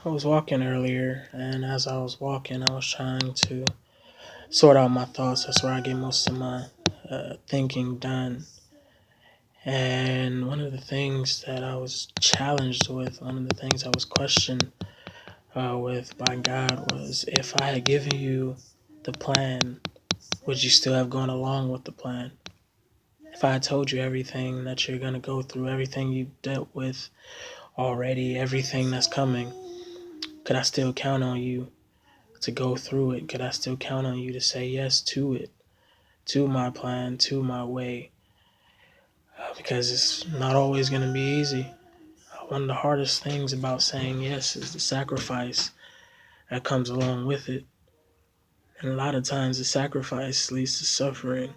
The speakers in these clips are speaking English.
I was walking earlier, and as I was walking, I was trying to sort out my thoughts. That's where I get most of my thinking done. And one of the things that I was challenged with, one of the things I was questioned with by God was if I had given you the plan, would you still have gone along with the plan? If I had told you everything that you're going to go through, everything you've dealt with already, everything that's coming, could I still count on you to go through it? Could I still count on you to say yes to it, to my plan, to my way? Because it's not always going to be easy. One of the hardest things about saying yes is the sacrifice that comes along with it. And a lot of times the sacrifice leads to suffering.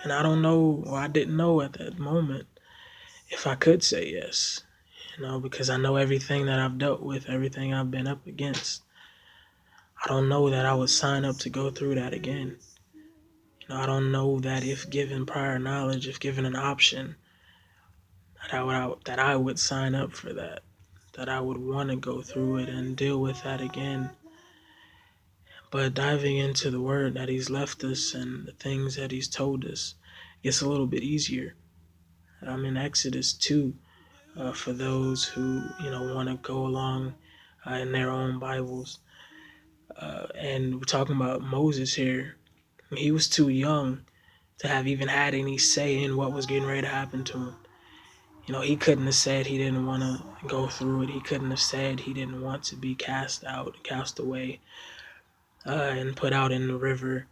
And I don't know, or I didn't know at that moment if I could say yes, because I know everything that I've dealt with, everything I've been up against. I don't know that I would sign up to go through that again. I don't know that if given prior knowledge, if given an option, that I would sign up for that I would want to go through it and deal with that again. But diving into the word that he's left us and the things that he's told us gets a little bit easier. I'm in Exodus 2 for those who want to go along in their own Bibles. And we're talking about Moses here. He was too young to have even had any say in what was getting ready to happen to him. He couldn't have said he didn't want to go through it. He couldn't have said he didn't want to be cast out, cast away, and put out in the river.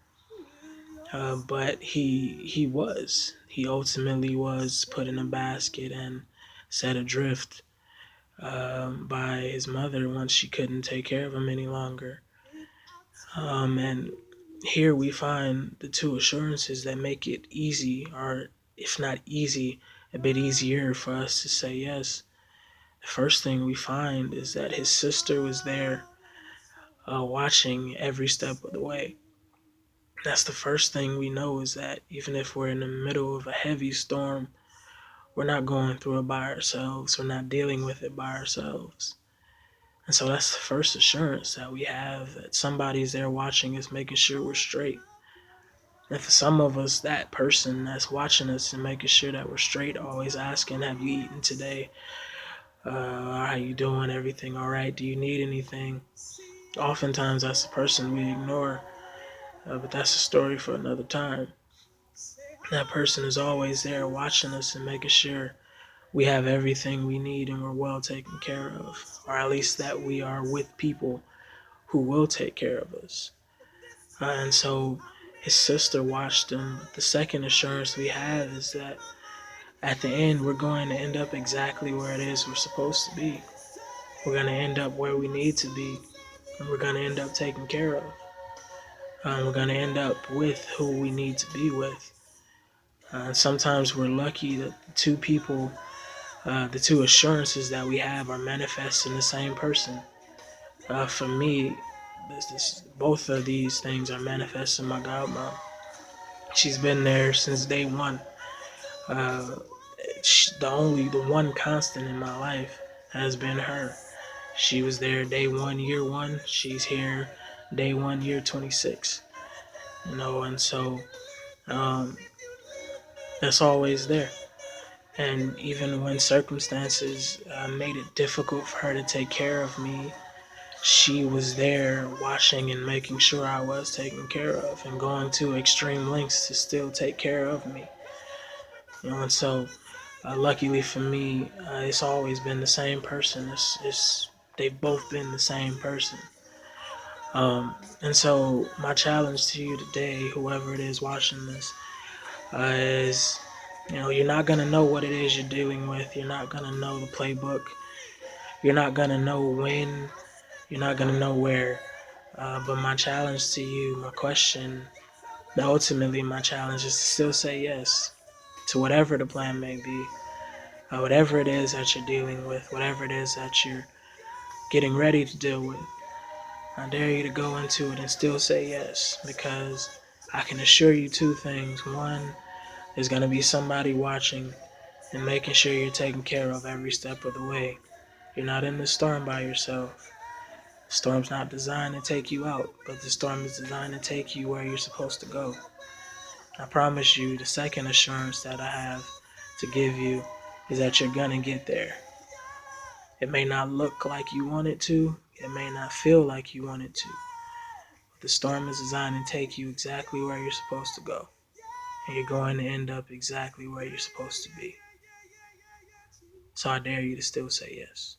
But he was. He ultimately was put in a basket and set adrift by his mother once she couldn't take care of him any longer. And here we find the two assurances that make it easy, or if not easy, a bit easier for us to say yes. The first thing we find is that his sister was there watching every step of the way. That's the first thing we know, is that even if we're in the middle of a heavy storm, we're not going through it by ourselves. We're not dealing with it by ourselves. And so that's the first assurance that we have, that somebody's there watching us, making sure we're straight. And for some of us, that person that's watching us and making sure that we're straight, always asking, have you eaten today? How you doing? Everything all right? Do you need anything? Oftentimes that's the person we ignore, but that's a story for another time. That person is always there watching us and making sure we have everything we need and we're well taken care of, or at least that we are with people who will take care of us. And so his sister watched him. But the second assurance we have is that at the end, we're going to end up exactly where it is we're supposed to be. We're going to end up where we need to be, and we're going to end up taken care of. We're going to end up with who we need to be with. And sometimes we're lucky that the two assurances that we have are manifest in the same person. For me, both of these things are manifest in my godmom. She's been there since day one. Uh, the one constant in my life has been her. She was there day one, year one. She's here day one, year 26. And so um, that's always there. And even when circumstances made it difficult for her to take care of me, she was there watching and making sure I was taken care of, and going to extreme lengths to still take care of me. And so luckily for me, it's always been the same person. They've both been the same person. And so my challenge to you today, whoever it is watching this, is, you're not going to know what it is you're dealing with. You're not going to know the playbook. You're not going to know when. You're not going to know where. But my challenge to you, ultimately my challenge is to still say yes to whatever the plan may be. Whatever it is that you're dealing with, whatever it is that you're getting ready to deal with, I dare you to go into it and still say yes, because I can assure you two things. One, there's going to be somebody watching and making sure you're taken care of every step of the way. You're not in the storm by yourself. The storm's not designed to take you out, but the storm is designed to take you where you're supposed to go. I promise you, the second assurance that I have to give you is that you're gonna get there. It may not look like you want it to, it may not feel like you want it to, but the storm is designed to take you exactly where you're supposed to go, and you're going to end up exactly where you're supposed to be. So I dare you to still say yes.